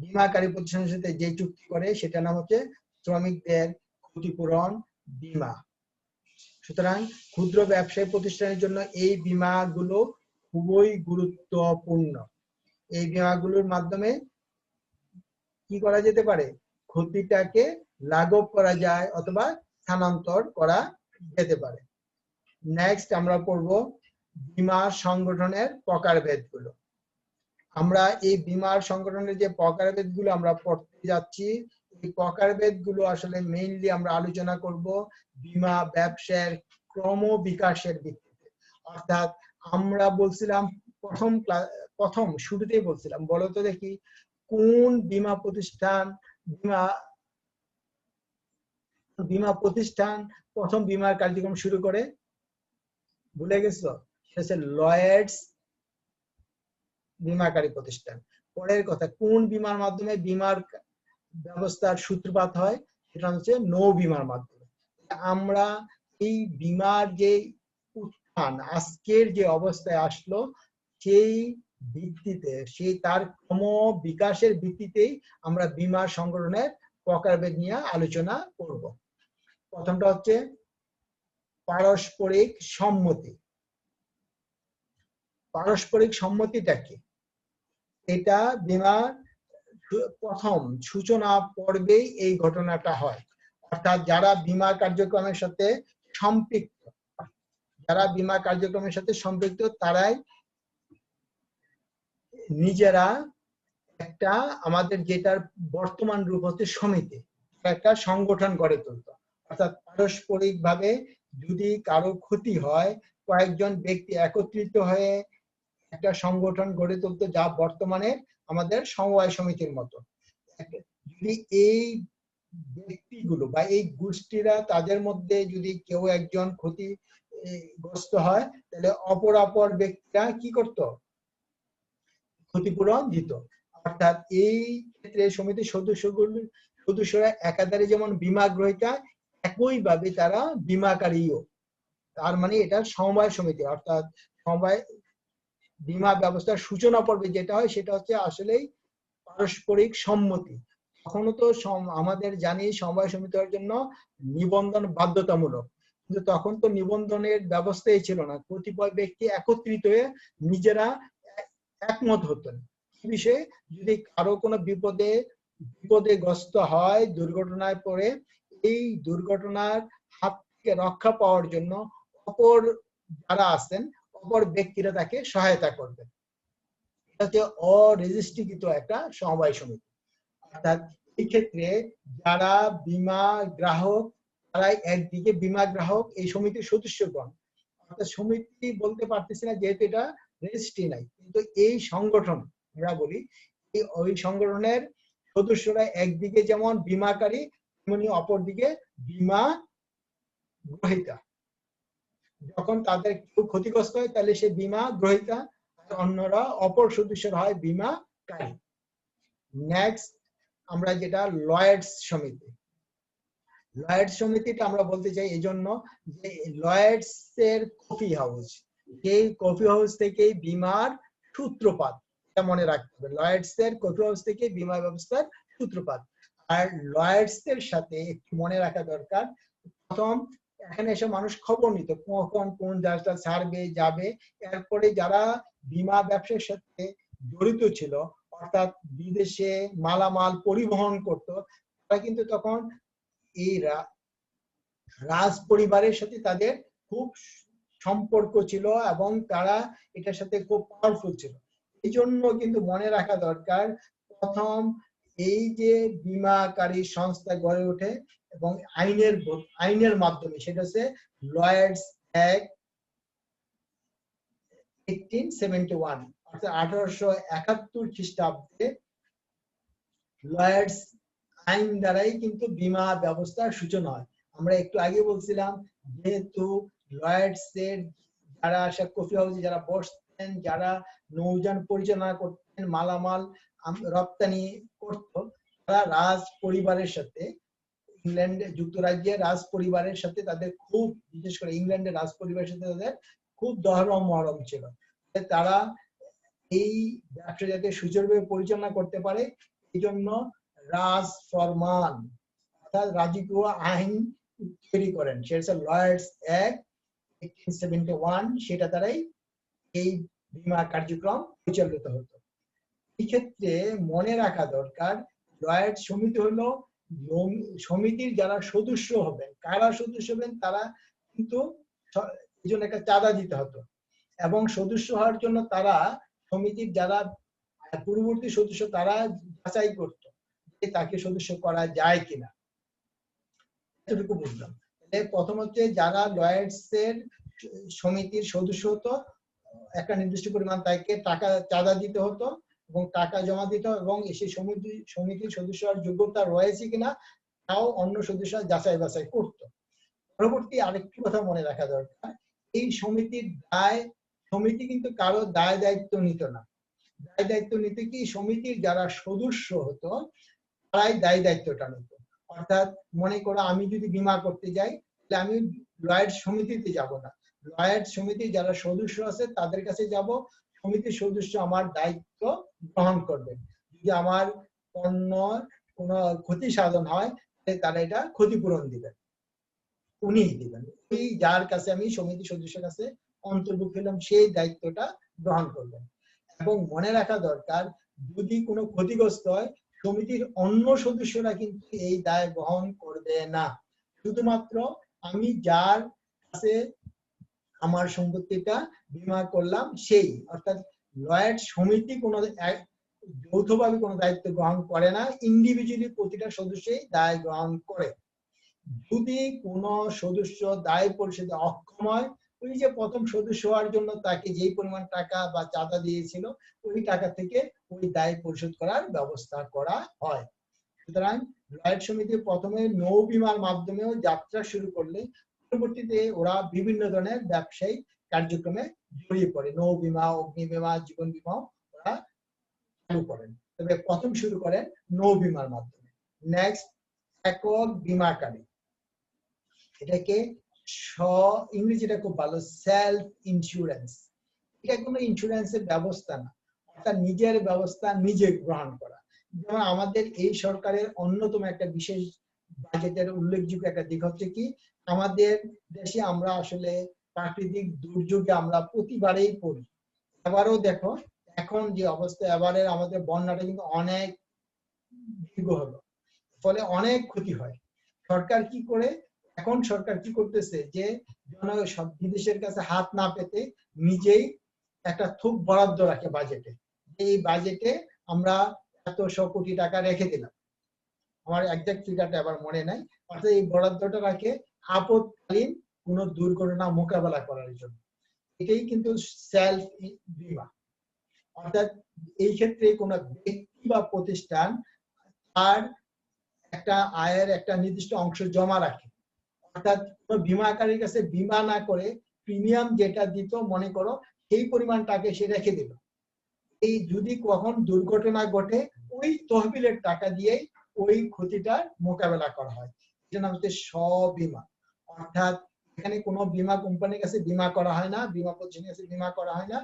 বীমাকারী প্রতিষ্ঠানের সাথে যে চুক্তি করে সেটার নাম হচ্ছে শ্রমিকদের ক্ষতিপূরণ বীমা। সুতরাং ক্ষুদ্র ব্যবসায়ী প্রতিষ্ঠানের জন্য এই বীমাগুলো খুবই গুরুত্বপূর্ণ। এই বীমাগুলোর মাধ্যমে কি করা যেতে পারে, ক্ষতিটাকে লাঘব করা যায় অথবা স্থানান্তর করা যেতে পারে। নেক্সট আমরা পড়ব বীমা সংগঠনের প্রকারভেদগুলো। আমরা এই বীমার সংগঠনের যে প্রকারভেদগুলো আমরা পড়তে যাচ্ছি, এই প্রকারভেদগুলো আসলে মেইনলি আমরা আলোচনা করব বীমা ব্যবসার ক্রম বিকাশের ভিত্তিতে। অর্থাৎ আমরা বলছিলাম প্রথম শুরুতেই বলছিলাম, বলতো দেখি কোন বীমা প্রতিষ্ঠান প্রথম বীমার কার্যক্রম শুরু করে? ভুলে গেছো? সেটা হচ্ছে লয়েডস বীমাকারী প্রতিষ্ঠান। পরের কথা, কোন বীমার মাধ্যমে বীমার ব্যবস্থার সূত্রপাত হয়? সেটা হচ্ছে নৌ বীমার মাধ্যমে। আমরা এই বীমার যে উত্থান আজকের যে অবস্থায় আসলো, সেই ভিত্তিতে, সেই তার ক্রম বিকাশের ভিত্তিতেই আমরা বীমার সংগঠনের প্রকারভেদ নিয়ে আলোচনা করব। প্রথমটা হচ্ছে পারস্পরিক সম্মতি। পারস্পরিক সম্মতিটা কি? এটা বীমার প্রথম সূচনা পর্বেই এই ঘটনাটা হয়। অর্থাৎ যারা বীমা কার্যক্রমের সাথে সম্পৃক্ত, তারাই নিজেরা একটা, আমাদের যেটার বর্তমান রূপ হচ্ছে সমিতি, একটা সংগঠন গড়ে তুলত। অর্থাৎ পারস্পরিক ভাবে যদি কারো ক্ষতি হয়, কয়েকজন ব্যক্তি একত্রিত হয়ে একটা সংগঠন গড়ে তুলতো, যা বর্তমানে আমাদের সমবায় সমিতির মতো। যদি এই ব্যক্তিগুলো বা এই গোষ্ঠীরা তাদের মধ্যে যদি কেউ একজন ক্ষতিগ্রস্ত হয়, তাহলে অপর ব্যক্তিরা কি করত? ক্ষতিপূরণ দিত। অর্থাৎ এই ক্ষেত্রে সমিতির সদস্যরা একাধারে যেমন বীমা গ্রহীতা, একইভাবে তারা বীমাকারীও। তার মানে এটা সমবায় সমিতি। অর্থাৎ সমবায় বীমা ব্যবস্থার সূচনা পর্বে যেটা হয় সেটা হচ্ছে আসলেই পারস্পরিক সম্মতি। তখনও তো আমাদের জানি সমবায় সমিতি হওয়ার জন্য নিবন্ধন বাধ্যতামূলক, কিন্তু তখন তো নিবন্ধনের ব্যবস্থাই ছিল না। কতিপয় ব্যক্তি একত্রিত হয়ে নিজেরা একমত হতেন এই বিষয়ে। যদি কারো কোনো বিপদগ্রস্ত হয়, দুর্ঘটনায় পড়ে, এই দুর্ঘটনার হাত থেকে রক্ষা পাওয়ার জন্য অপর যারা আছেন, অপর ব্যক্তিরা তাকে সহায়তা করবেন। এটা হচ্ছে অরেজিস্ট্রিকৃত একটা সমবায় সমিতি। অর্থাৎ এই ক্ষেত্রে যারা বীমা গ্রাহক, তারাই একদিকে বীমা গ্রাহক, এই সমিতির সদস্যগণ। অর্থাৎ সমিতি বলতে পারতেছি না যেহেতু এটা রেজিস্ট্রি নাই, কিন্তু এই সংগঠন আমরা বলি, ওই সংগঠনের সদস্যরা একদিকে যেমন বীমাকারী, তেমনি অপরদিকে বীমা গ্রহীতা। যখন তাদের কেউ ক্ষতিগ্রস্ত হয়, তাহলে সে বীমা গ্রহীতা, অন্যরা অপর সদস্যরা হয় বীমাকারী। নেক্সট আমরা যেটা লয়েডস সমিতি। লয়েডস সমিতিটা আমরা বলতে চাই এই জন্য যে লয়েডস এর কফি হাউস, এই কফি হাউস থেকেই বীমার সূত্রপাত। এটা মনে রাখতে হবে, লয়েডস এর কফি হাউস থেকে বীমা ব্যবস্থার সূত্রপাত। আর লয়েডস এর সাথে একটু মনে রাখা দরকার, প্রথম এখানে এসে মানুষ খবর নিত কখন কোন জাহাজটা ছাড়বে যাবে। এরপরে যারা বিমা ব্যবসার সাথে জড়িত ছিল, অর্থাৎ বিদেশে মালামাল পরিবহন করত, তারা কিন্তু তখন এই রাজ পরিবারের সাথে তাদের খুব সম্পর্ক ছিল এবং তারা এটার সাথে খুব পাওয়ারফুল ছিল। এই জন্য কিন্তু মনে রাখা দরকার, প্রথম এই যে বীমাকারী সংস্থা গড়ে ওঠে এবং আইনের মাধ্যমে, সেটা হচ্ছে লয়েডস অ্যাক্ট 1871, অর্থাৎ 1871 খ্রিস্টাব্দে লয়েডস আইন দ্বারাই কিন্তু বীমা ব্যবস্থার সূচনা হয়। আমরা একটু আগে বলছিলাম, যেহেতু লয়েডস এর যারা কফি হাউসে যারা বসতেন, যারা নৌযান পরিচালনা করতেন, মালামাল রপ্তানি করত, তারা রাজ পরিবারের সাথে, ইংল্যান্ডে যুক্তরাজ্যের রাজ পরিবারের সাথে তাদের খুব, বিশেষ করে ইংল্যান্ডের রাজ পরিবারের সাথে তাদের খুব দহরম মহরম ছিল। তারা এই ব্যবসা যাতে সুচারুভাবে পরিচালনা করতে পারে, এই জন্য রাজ ফরমান অর্থাৎ রাজকীয় আইন তৈরি করেন, সেটা লয়েডস অ্যাক্ট 1871। সেটা দ্বারাই এই বীমা কার্যক্রম পরিচালিত হতো। এই ক্ষেত্রে মনে রাখা দরকার, লয়েডস সমিতি হলো সমিতির যারা সদস্য হবেন, কারা সদস্য হবেন, তারা কিন্তু এই জন্য একটা চাঁদা দিতে হতো এবং সদস্য হওয়ার জন্য তারা সমিতির যারা পূর্ববর্তী সদস্য তারা যাচাই করতো যে তাকে সদস্য করা যায় কিনা। এতটুকু বুঝলাম। প্রথম হচ্ছে যারা লয়েডস এর সমিতির সদস্য হতো, একটা নির্দিষ্ট পরিমাণ তাকে টাকা চাঁদা দিতে হতো এবং টাকা জমা দিতে হতো, এবং সেই সমিতির সদস্য হওয়ার যোগ্যতা রয়েছে কিনা তাও অন্য সদস্যরা যাচাই বাছাই করতো। পরবর্তী আরেকটি কথা মনে রাখা দরকার, এই সমিতির সমিতি কিন্তু কারো দায় দায়িত্ব নিত না। দায় দায়িত্ব নিতে কি সমিতির যারা সদস্য হতো তারাই দায় দায়িত্বটা নিত। অর্থাৎ মনে করো আমি যদি বীমা করতে যাই, তাহলে আমি লয়েডস সমিতিতে যাব না, লয়েডস সমিতির যারা সদস্য আছে তাদের কাছে যাব, সমিতির সদস্য আমার দায়িত্ব গ্রহণ করবেন। যদি আমার পণ্য কোনো ক্ষতি সাধন হয়, তারা এটা ক্ষতিপূরণ দিবেন, উনি দিবেন। ওই যার কাছে আমি সমিতি সদস্যের কাছে অন্তর্ভুক্ত হলাম, সেই দায়িত্বটা গ্রহণ করবেন। এবং মনে রাখা দরকার, যদি কোনো ক্ষতিগ্রস্ত হয়, সমিতির অন্য সদস্যরা কিন্তু এই দায় বহন করবে না। শুধুমাত্র আমি যার কাছে আমার সম্পত্তিটা বীমা করলাম সেই, অর্থাৎ লয়েড সমিতি কোনো যৌথভাবে কোনো দায়িত্ব গ্রহণ করে না, ইন্ডিভিজুয়ালি প্রতিটা সদস্যই দায় গ্রহণ করে। যদি কোনো সদস্য দায় পরিশোধে অক্ষম হয়, ওই যে প্রথম সদস্য হওয়ার জন্য তাকে যেই পরিমাণ টাকা বা চাঁদা দিয়েছিল, ওই টাকা থেকে ওই দায় পরিশোধ করার ব্যবস্থা করা হয়। সুতরাং লয়েড সমিতি প্রথমে নৌ বীমার মাধ্যমেও যাত্রা শুরু করলে পরবর্তীতে ওরা বিভিন্ন ধরনের ব্যবসায়িক কার্যক্রমে জড়িয়ে পড়ে, নৌ বীমা, অগ্নি বীমা, জীবন বীমা ওরা চালু করেন। তবে প্রথম শুরু করেন নৌ বীমার মাধ্যমে। নেক্সট, একক বীমাকারী, এটাকে ইংরেজিটা খুব ভালো, সেলফ ইন্স্যুরেন্স। এটা কোনো ইন্স্যুরেন্সের ব্যবস্থা না, অর্থাৎ নিজের ব্যবস্থা নিজে গ্রহণ করা। যেমন আমাদের এই সরকারের অন্যতম একটা বিশেষ বাজেটের উল্লেখযোগ্য একটা দিক হচ্ছে কি, আমাদের দেশে আমরা আসলে প্রাকৃতিক দুর্যোগে আমরা প্রতিবারেই পড়ি। এবারও দেখো এখন যে অবস্থা, এবারের আমাদের বন্যাটা কিন্তু অনেক দীর্ঘ হলো, ফলে অনেক ক্ষতি হয়। সরকার কি করে, এখন সরকার কি করতেছে, যে সব বিদেশের কাছে হাত না পেতে নিজেই একটা থুক বরাদ্দ রাখে বাজেটে, এই বাজেটে আমরা এতশো কোটি টাকা রেখে দিলাম, আমার একজ্যাক্ট ফিগারটা আবার মনে নাই, অর্থাৎ এই বরাদ্দটা রাখে আপদকালীন কোন দুর্ঘটনা মোকাবেলা করার জন্য। এটাই কিন্তু সেলফ বীমা। অর্থাৎ এই ক্ষেত্রে কোন ব্যক্তি বা প্রতিষ্ঠান তার একটা আয়ের একটা নির্দিষ্ট অংশ জমা রাখে, অর্থাৎ কোন বীমাকারীর কাছে বীমা না করে প্রিমিয়াম যেটা দিত মনে করো সেই পরিমাণ টাকা সে রেখে দিল, এই যদি কখন দুর্ঘটনা ঘটে ওই তহবিলের টাকা দিয়েই ওই ক্ষতিটার মোকাবেলা করা হয়। এটা নাম হচ্ছে স্ববীমা। অর্থাৎ এখানে কোনো বীমা কোম্পানির কাছে বীমা করা হয় না, বীমা প্রতিষ্ঠানের কাছে বীমা করা হয় না,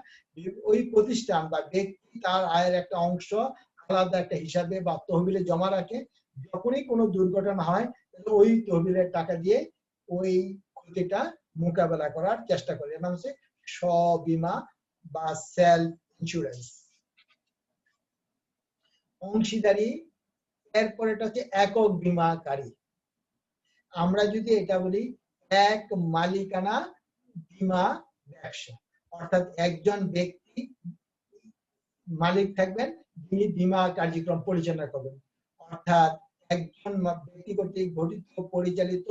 ওই প্রতিষ্ঠান বা ব্যক্তি তার আয়ের একটা অংশ আলাদা একটা হিসাবে বা তহবিলে জমা রাখে, যখনই কোনো দুর্ঘটনা হয় ওই তহবিলের টাকা দিয়ে ওই ক্ষতিটা মোকাবেলা করার চেষ্টা করে। এর নাম হচ্ছে স্ববীমা বা সেলফ ইন্স্যুরেন্স। অংশীদারি, এরপর এটা হচ্ছে একক বীমাকারী। আমরা যদি এটা বলি এক মালিকানা বীমা ব্যবসা, অর্থাৎ একজন ব্যক্তি মালিক থাকবেন, যিনি বীমা কার্যক্রম পরিচালনা করবেন। অর্থাৎ একজন ব্যক্তি কর্তৃক গঠিত পরিচালিত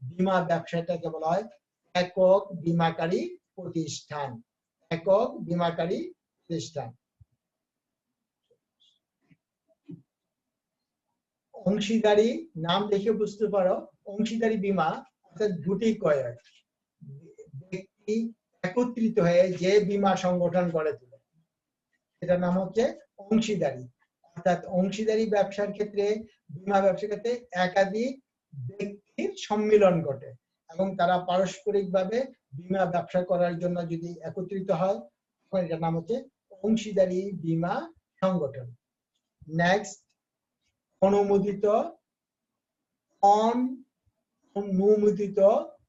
বীমা ব্যবসাটাকে বলা হয় একক বীমাকারী প্রতিষ্ঠান। একক বীমাকারী প্রতিষ্ঠান। অংশীদারি, নাম দেখে বুঝতে পারো, অংশীদারি বীমা অর্থাৎ দুটি কয়েক ব্যক্তি একত্রিত হয়ে যে বীমা সংগঠন গড়ে তোলে, এটার নাম হচ্ছে অংশীদারি। অর্থাৎ অংশীদারি ব্যবসার ক্ষেত্রে, বীমা ব্যবসার ক্ষেত্রে একাধিক ব্যক্তির সম্মিলন ঘটে এবং তারা পারস্পরিকভাবে বীমা ব্যবসা করার জন্য যদি একত্রিত হয়, তখন এটার নাম হচ্ছে অংশীদারি বীমা সংগঠন। নেক্সট, অনুমোদিত, অনুমোদিত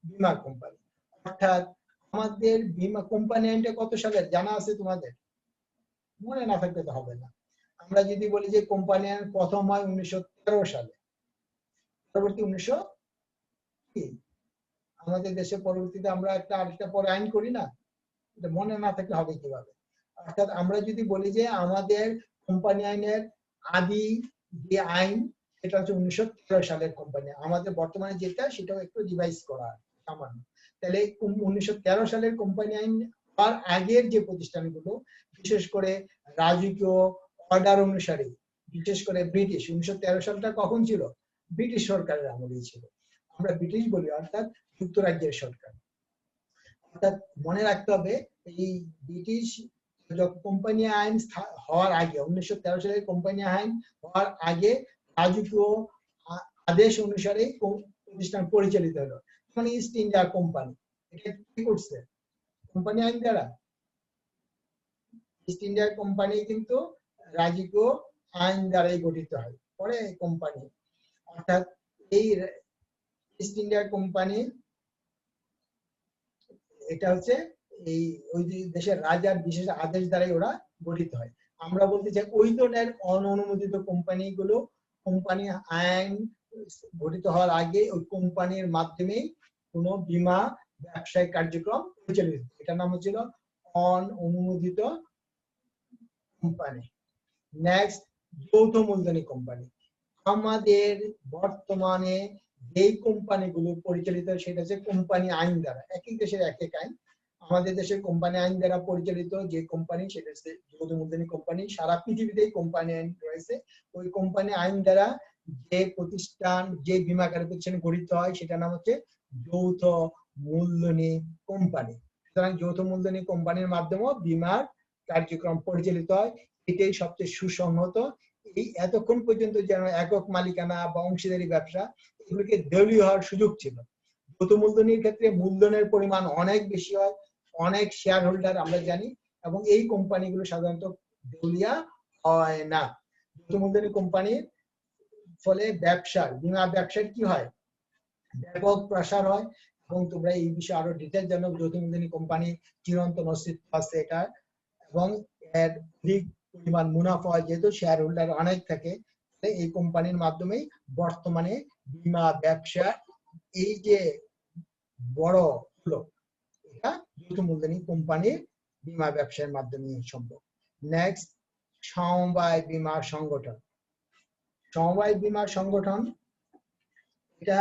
বীমা কোম্পানি। অর্থাৎ আমাদের বীমা কোম্পানি আইনটা কত সালের জানা আছে তোমাদের? মনে না থাকলে তো হবে না। আমরা যদি বলি যে কোম্পানি আইন প্রথম হয় 1913 সালে, পরবর্তী 1900 কি আমাদের দেশে পরবর্তীতে আমরা আরেকটা পরে আইন করি না, এটা মনে না থাকলে হবে কিভাবে? অর্থাৎ আমরা যদি বলি যে আমাদের কোম্পানি আইনের আদি যে আইন, সেটা হচ্ছে 1913 সালের কোম্পানি। আমাদের বর্তমানে যেটা, সেটাও একটু রিভাইজ করা সামান্য। তাহলে 1913 সালের কোম্পানি আইন আর আগের যে প্রতিষ্ঠানগুলো, বিশেষ করে রাজকীয় অর্ডার অনুসারে, বিশেষ করে ব্রিটিশ, 1913 সালটা কখন ছিল? ব্রিটিশ সরকারের আমলেই ছিল। আমরা ব্রিটিশ বলি, অর্থাৎ যুক্তরাজ্যের সরকার। অর্থাৎ মনে রাখতে হবে, এই ব্রিটিশ কোম্পানি আইন হওয়ার আগে, 1913 সালের কোম্পানি আইন হওয়ার আগে রাজকীয় আদেশ অনুসারে প্রতিষ্ঠান পরিচালিত হলো। মানে ইস্ট ইন্ডিয়া কোম্পানি, এটা কি করছে? কোম্পানি আইন দ্বারা ইস্ট ইন্ডিয়া কোম্পানি কিন্তু রাজকীয় আইন দ্বারাই গঠিত হয়, পরে কোম্পানি। অর্থাৎ এই ইস্ট ইন্ডিয়া কোম্পানি, এটা হচ্ছে এই ওই দেশের রাজার বিশেষ আদেশ দ্বারাই ওরা গঠিত হয়। আমরা বলতে চাই ওই ধরনের অননুমোদিত কোম্পানিগুলো কোম্পানি আইন গঠিত হওয়ার আগে ওই কোম্পানির মাধ্যমেই কোনো বীমা ব্যবসায়িক কার্যক্রম পরিচালিত, এটার নাম হচ্ছিল অননুমোদিত কোম্পানি। নেক্সট, যৌথ মূলধনী কোম্পানি। আমাদের বর্তমানে যেই কোম্পানিগুলো পরিচালিত, সেটা হচ্ছে কোম্পানি আইন দ্বারা। এক এক দেশের এক এক আইন। আমাদের দেশের কোম্পানি আইন দ্বারা পরিচালিত যে কোম্পানি, সেটা হচ্ছে যৌথ মূলধনী কোম্পানি। সারা পৃথিবীতেই কোম্পানি আইন রয়েছে। ওই কোম্পানি আইন দ্বারা যে প্রতিষ্ঠান, যে বীমাকারী প্রতিষ্ঠান গঠিত হয়, সেটার নাম হচ্ছে যৌথ মূলধনী কোম্পানি। সুতরাং যৌথ মূলধনী কোম্পানির মাধ্যমেও বীমার কার্যক্রম পরিচালিত হয়। এটাই সবচেয়ে সুসংহত। এই এতক্ষণ পর্যন্ত যেন একক মালিকানা বা অংশীদারি ব্যবসা, এগুলোকে দেউলিয়া হওয়ার সুযোগ ছিল। যৌথ মূলধনীর ক্ষেত্রে মূলধনের পরিমাণ অনেক বেশি হয়, অনেক শেয়ার হোল্ডার আমরা জানি, এবং এই কোম্পানিগুলো সাধারণত দেউলিয়া হয় না। যৌথ মূলধনী কোম্পানির ফলে ব্যবসার, বীমা ব্যবসার কি হয়? ব্যাপক প্রসার হয়। এবং তোমরা এই বিষয়ে আরো ডিটেল জানো, যৌথ মূলধনী কোম্পানি চিরন্তন অস্তিত্ব আছে এটা, এবং এর অধিক পরিমাণ মুনাফা হয়, যেহেতু শেয়ার হোল্ডার অনেক থাকে। এই কোম্পানির মাধ্যমেই বর্তমানে বীমা ব্যবসা এই যে বড় হলো, এটা যৌথ মূলধনী কোম্পানির বীমা ব্যবসার মাধ্যমে সম্ভব। নেক্সট, সমবায় বীমা সংগঠন। সমবায় বীমা সংগঠন, এটা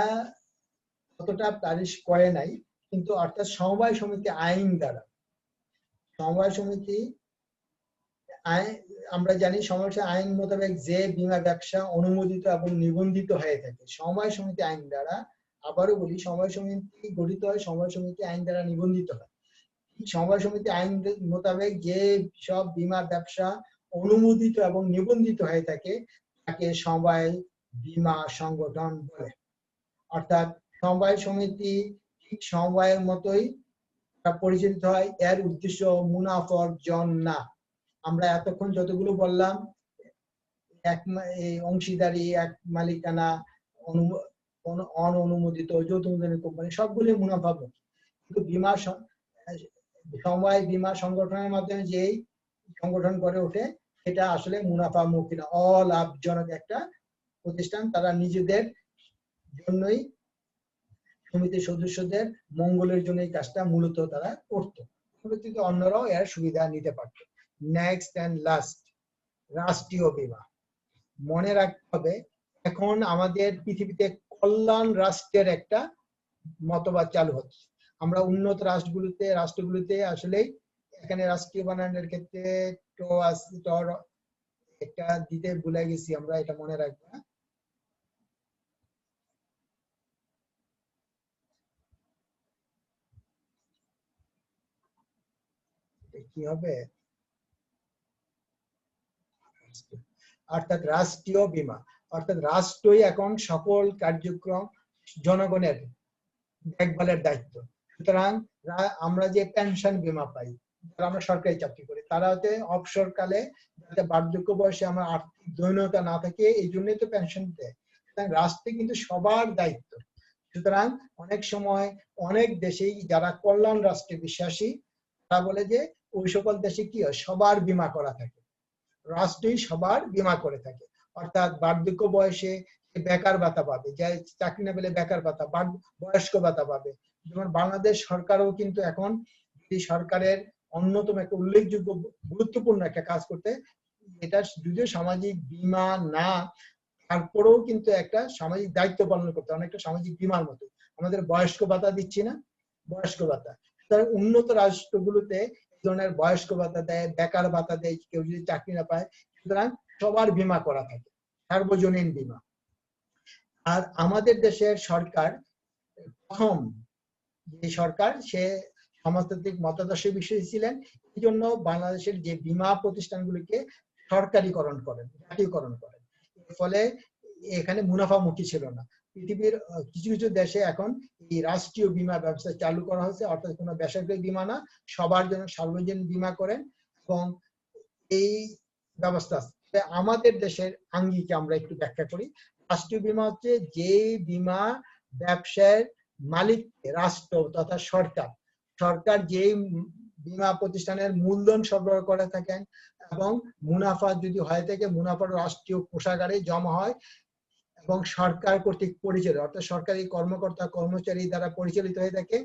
কতটা পারিশ করে নাই, কিন্তু অর্থাৎ সমবায় সমিতি আইন দ্বারা, সমবায় সমিতি আমরা জানি সমবায় আইন মোতাবেক যে বীমা ব্যবসা অনুমোদিত এবং নিবন্ধিত হয়ে থাকে সমবায় সমিতি আইন দ্বারা। আবারও বলি, সমবায় সমিতি গঠিত হয় সমবায় সমিতি আইন দ্বারা নিবন্ধিত হয়। সমবায় সমিতি আইন মোতাবেক যে সব বীমা ব্যবসা অনুমোদিত এবং নিবন্ধিত হয়ে থাকে, তাকে সমবায় বীমা সংগঠন বলে। অর্থাৎ সমবায় সমিতি ঠিক সমবায়ের মতোই পরিচালিত হয়। এর উদ্দেশ্য মুনাফা অর্জন না। আমরা এতক্ষণ যতগুলো বললাম, অংশীদারি, এক মালিকানা, অননুমোদিত যৌথ মূলধনী কোম্পানি সবগুলি মুনাফামুখী। কিন্তু সমবায় বীমা সংগঠনের মাধ্যমে যেই সংগঠন গড়ে ওঠে সেটা আসলে মুনাফামুখী না, অলাভজনক একটা প্রতিষ্ঠান। তারা নিজেদের জন্যই, সমিতির সদস্যদের মঙ্গলের জন্য এই কাজটা মূলত তারা করতো, পরবর্তীতে অন্যরাও এর সুবিধা নিতে পারত। নেক্সট এন্ড লাস্ট, রাষ্ট্রীয় বীমা। মনে রাখতে হবে এখন আমাদের পৃথিবীতে কল্যাণ রাষ্ট্রের একটা মতবাদ চালু হচ্ছে। আমরা উন্নত রাষ্ট্রগুলোতে আসলে এখানে রাষ্ট্রীয় বানানোর ক্ষেত্রে একটা দিতে ভুলে গেছি, আমরা এটা মনে রাখবো। কি হবে, অর্থাৎ রাষ্ট্রীয় বীমা, অর্থাৎ রাষ্ট্রই এখন সকল কার্যক্রম জনগণের দেখভালের দায়িত্ব। সুতরাং আমরা যে পেনশন বীমা পাই, আমরা সরকারি চাকরি করি, তারা হতে অবসরকালে যাতে বার্ধক্য বয়সে আমার আর্থিক দৈন্যতা না থাকে এই জন্যই তো পেনশন দেয়। রাষ্ট্রে কিন্তু সবার দায়িত্ব। সুতরাং অনেক সময় অনেক দেশেই যারা কল্যাণ রাষ্ট্রে বিশ্বাসী তারা বলে যে ওই সকল দেশে কি হয়, সবার বীমা করা থাকে, রাষ্ট্রই সবার বীমা করে থাকে। অর্থাৎ বার্ধক্য বয়সে বেকার ভাতা পাবে, যে চাকরি না পেলে বেকার ভাতা, বয়স্ক ভাতা পাবে। যেমন বাংলাদেশ সরকারও কিন্তু এখন সরকারের অন্যতম একটা উল্লেখযোগ্য গুরুত্বপূর্ণ একটা কাজ করতে, এটা যদিও সামাজিক বীমা না, তারপরেও কিন্তু একটা সামাজিক দায়িত্ব পালন করতে, অনেকটা সামাজিক বীমার মতো। আমাদের বয়স্ক ভাতা দিচ্ছি না, বয়স্ক ভাতা। উন্নত রাষ্ট্রগুলোতে এই ধরনের বয়স্ক ভাতা দেয়, বেকার ভাতা দেয় কেউ যদি চাকরি না পায়। সুতরাং সবার বীমা করা থাকে, সার্বজনীন বীমা। আর আমাদের দেশের সরকার প্রথম যে সরকার, সে সমাজতান্ত্রিক মতাদর্শে বিশ্বাসী ছিলেন। এই জন্য বাংলাদেশের যে বীমা প্রতিষ্ঠানগুলিকে সরকারিকরণ করেন, জাতীয়করণ করেন। এর ফলে এখানে মুনাফামুখী ছিল না। পৃথিবীর কিছু কিছু দেশে এখন এই রাষ্ট্রীয় বীমা ব্যবস্থা চালু করা হয়েছে, অর্থাৎ কোনো বেসরকারি বীমা না, সবার জন্য সার্বজনীন বীমা করেন। এবং এই ব্যবস্থা আমাদের দেশের আঙ্গিকে আমরা একটু ব্যাখ্যা করি। রাষ্ট্রীয় বীমা হচ্ছে যে বীমা ব্যবসায়ের মালিক রাষ্ট্র তথা সরকার, সরকার যে বীমা প্রতিষ্ঠানের মূলধন সরবরাহ করে থাকেন এবং মুনাফা যদি হয়ে থাকে, মুনাফার রাষ্ট্রীয় কোষাগারে জমা হয় এবং সরকার কর্তৃক পরিচালিত, অর্থাৎ সরকারি কর্মকর্তা কর্মচারী দ্বারা পরিচালিত হয়ে থাকে,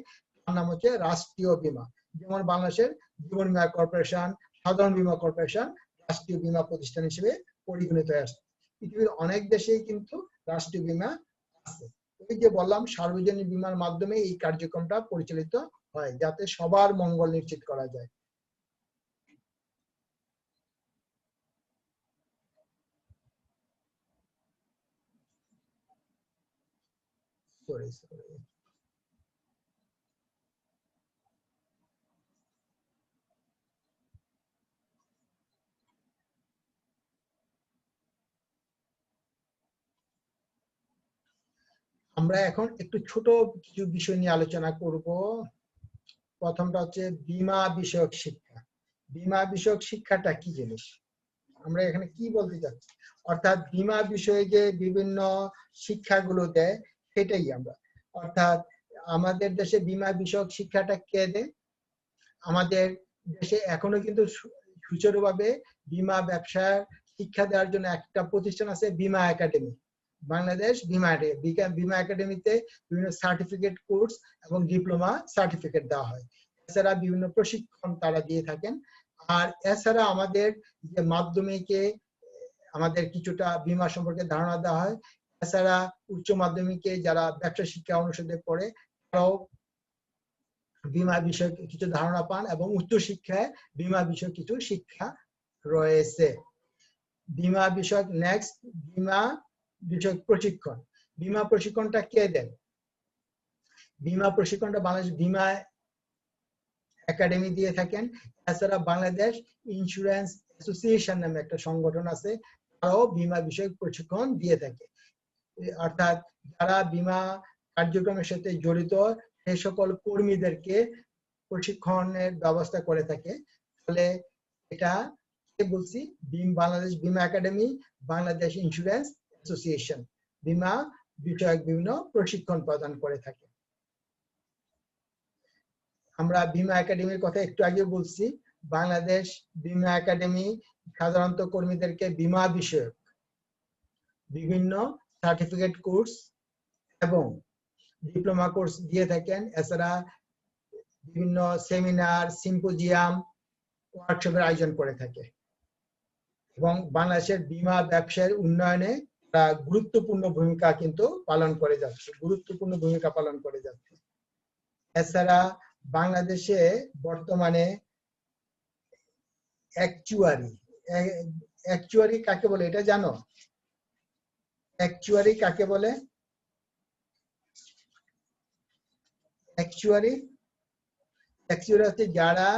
তার নাম হচ্ছে রাষ্ট্রীয় বীমা। যেমন বাংলাদেশের জীবন বীমা কর্পোরেশন, সাধারণ বীমা কর্পোরেশন রাষ্ট্রীয় বীমা প্রতিষ্ঠান হিসেবে পরিগণিত হয়ে আসছে। পৃথিবীর অনেক দেশেই কিন্তু রাষ্ট্রীয় বীমা আছে। ওই যে বললাম, সার্বজনীন বীমার মাধ্যমে এই কার্যক্রমটা পরিচালিত হয় যাতে সবার মঙ্গল নিশ্চিত করা যায়। আমরা এখন একটু ছোট কিছু বিষয় নিয়ে আলোচনা করব। প্রথমটা হচ্ছে বীমা বিষয়ক শিক্ষা। বীমা বিষয়ক শিক্ষাটা কি জিনিস, আমরা এখানে কি বলতে চাচ্ছি, অর্থাৎ বীমা বিষয়ে যে বিভিন্ন শিক্ষাগুলো দেয় সেটাই আমরা, অর্থাৎ আমাদের দেশে বীমা বিষয়ক শিক্ষাটা কে দেয়? আমাদের দেশে এখনো কিন্তু সুচারুভাবে বীমা ব্যবসার শিক্ষা দেওয়ার জন্য একটা প্রতিষ্ঠান আছে, বীমা একাডেমি, বাংলাদেশ বীমা একাডেমিতে বিভিন্ন সার্টিফিকেট কোর্স এবং ডিপ্লোমা সার্টিফিকেট দেওয়া হয়। এছাড়া বিভিন্ন প্রশিক্ষণ তারা দিয়ে থাকেন। আর এছাড়া আমাদের যে মাধ্যমিকে আমাদের কিছুটা বীমা সম্পর্কে ধারণা দেওয়া হয়। এছাড়া উচ্চ মাধ্যমিকে যারা ব্যবসা শিক্ষা অনুষদে পড়ে তারাও বীমা বিষয়ক কিছু ধারণা পান এবং উচ্চ শিক্ষায় বীমা বিষয়ক কিছু শিক্ষা রয়েছে। বীমা বিষয়ক নেক্সট, বীমা বিষয়ক প্রশিক্ষণ। বীমা প্রশিক্ষণটা কে দেন? বীমা প্রশিক্ষণটা বাংলাদেশ বীমা একাডেমি দিয়ে থাকেন। এছাড়া বাংলাদেশ ইন্স্যুরেন্স অ্যাসোসিয়েশন নামে একটা সংগঠন আছে, তারাও বীমা বিষয়ক প্রশিক্ষণ দিয়ে থাকে। অর্থাৎ যারা বীমা কার্যক্রমের সাথে জড়িত সেই সকল কর্মীদেরকে প্রশিক্ষণের ব্যবস্থা করে থাকে। ফলে এটা কে বলছি, বাংলাদেশ বীমা একাডেমি, বাংলাদেশ ইন্স্যুরেন্স অ্যাসোসিয়েশন, বীমা বিষয়ক বিভিন্ন প্রশিক্ষণ প্রদান করে থাকে। আমরা বীমা একাডেমির কথা একটু আগে বলছি। বাংলাদেশ বীমা একাডেমি সাধারণত কর্মীদেরকে বীমা বিষয়ক বিভিন্ন সার্টিফিকেট কোর্স এবং ডিপ্লোমা কোর্স দিয়ে থাকেন। এছাড়া বিভিন্ন সেমিনার, সিম্পোজিয়াম, ওয়ার্কশপের আয়োজন করে থাকে এবং বাংলাদেশের বীমা ব্যবসার উন্নয়নে গুরুত্বপূর্ণ ভূমিকা কিন্তু পালন করে যাচ্ছে। এছাড়া বাংলাদেশে বর্তমানে অ্যাকচুয়ারি কাকে বলে এটা জানো? অ্যাকচুয়ারি কাকে বলে? অ্যাকচুয়ারি হচ্ছে যারা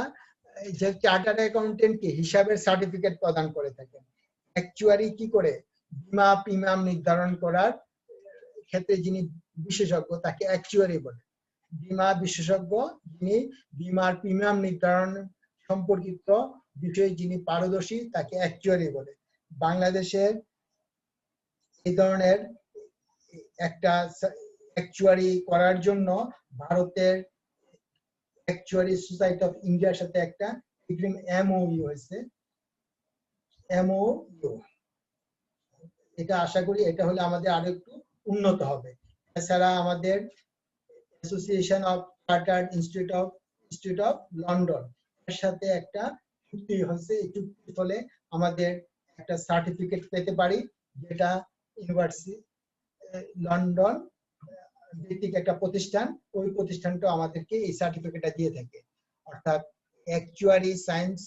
যে চার্টার্ড অ্যাকাউন্টেন্টকে হিসাবের সার্টিফিকেট প্রদান করে থাকেন। অ্যাকচুয়ারি কি করে? বীমা প্রিমিয়াম নির্ধারণ করার ক্ষেত্রে যিনি বিশেষজ্ঞ তাকে অ্যাকচুয়ারি বলে। বীমা বিশেষজ্ঞ যিনি বীমার প্রিমিয়াম নির্ধারণ সম্পর্কিত বিষয়ে যিনি পারদর্শী তাকে অ্যাকচুয়ারি বলে। বাংলাদেশের এই ধরনের একটা অ্যাকচুয়ারি করার জন্য ভারতের অ্যাকচুয়ারি সোসাইটি অফ ইন্ডিয়ার সাথে একটা এমওইউ হয়েছে। এটা আশা করি এটা হলে আমাদের আরো একটু উন্নত হবে। এছাড়া আমাদের association of chartered institute of London এর সাথে একটা চুক্তি হয়েছে। এই চুক্তির ফলে আমাদের একটা সার্টিফিকেট পেতে পারি, যেটা ইউনিভার্সিটি লন্ডন ভিত্তিক একটা প্রতিষ্ঠান, ওই প্রতিষ্ঠানটা আমাদেরকে এই সার্টিফিকেটটা দিয়ে থাকে। অর্থাৎ অ্যাকচুয়ারি সায়েন্স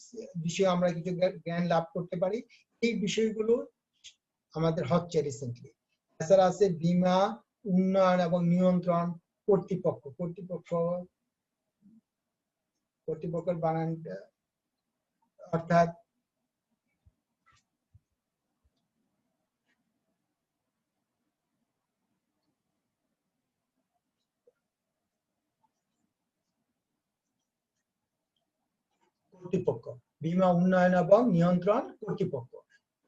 বিষয়ে আমরা কিছু জ্ঞান লাভ করতে পারি। এই বিষয়গুলো আমাদের হচ্ছে রিসেন্টলি। এছাড়া আছে বীমা উন্নয়ন এবং নিয়ন্ত্রণ কর্তৃপক্ষের বানানটা অর্থাৎ কর্তৃপক্ষ, বীমা উন্নয়ন এবং নিয়ন্ত্রণ কর্তৃপক্ষ,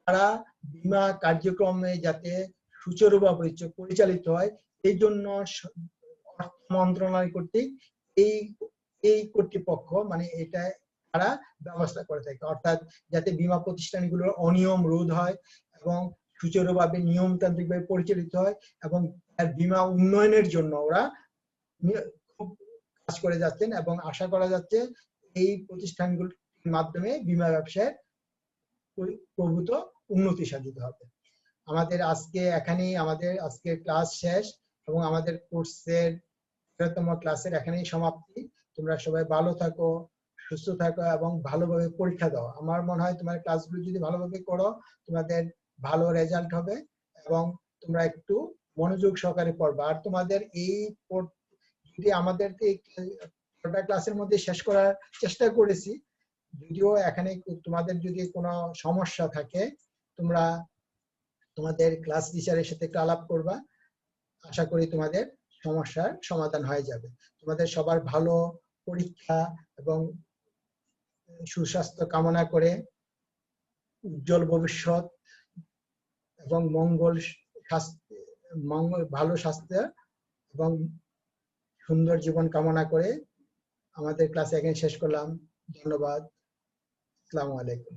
তারা বীমা কার্যক্রমে যাতে সুচারুভাবে পরিচালিত হয় এই জন্য অর্থ মন্ত্রণালয় কর্তৃক এই কর্তৃপক্ষ মানে এটা তারা ব্যবস্থা করে থাকে। অর্থাৎ যাতে বীমা প্রতিষ্ঠানগুলোর অনিয়ম রোধ হয় এবং সুচারুভাবে নিয়মতান্ত্রিকভাবে পরিচালিত হয় এবং বীমা উন্নয়নের জন্য ওরা খুব কাজ করে যাচ্ছেন এবং আশা করা যাচ্ছে এই প্রতিষ্ঠানগুলোর মাধ্যমে বীমা ব্যবসায় প্রভূত উন্নতি সাধিত হবে। আমাদের আজকে ক্লাস শেষ এবং আমাদের কোর্সের 13তম ক্লাসের এখানেই সমাপ্তি। তোমরা সবাই ভালো থাকো, সুস্থ থাকো এবং ভালোভাবে পরীক্ষা দাও। আমার মনে হয় তোমার ক্লাসগুলো যদি ভালোভাবে করো তোমাদের ভালো রেজাল্ট হবে এবং তোমরা একটু মনোযোগ সহকারে পড়বা। আর তোমাদের এই যদি আমাদের ক্লাসের মধ্যে শেষ করার চেষ্টা করেছি, যদিও এখানে তোমাদের যদি কোনো সমস্যা থাকে তোমরা তোমাদের ক্লাস টিচারের সাথে একটু আলাপ করবা। আশা করি তোমাদের সমস্যার সমাধান হয়ে যাবে। তোমাদের সবার ভালো পরীক্ষা এবং সুস্বাস্থ্য কামনা করে উজ্জ্বল ভবিষ্যৎ এবং ভালো স্বাস্থ্য এবং সুন্দর জীবন কামনা করে আমাদের ক্লাস এখানে শেষ করলাম। ধন্যবাদ। আসসালামু আলাইকুম।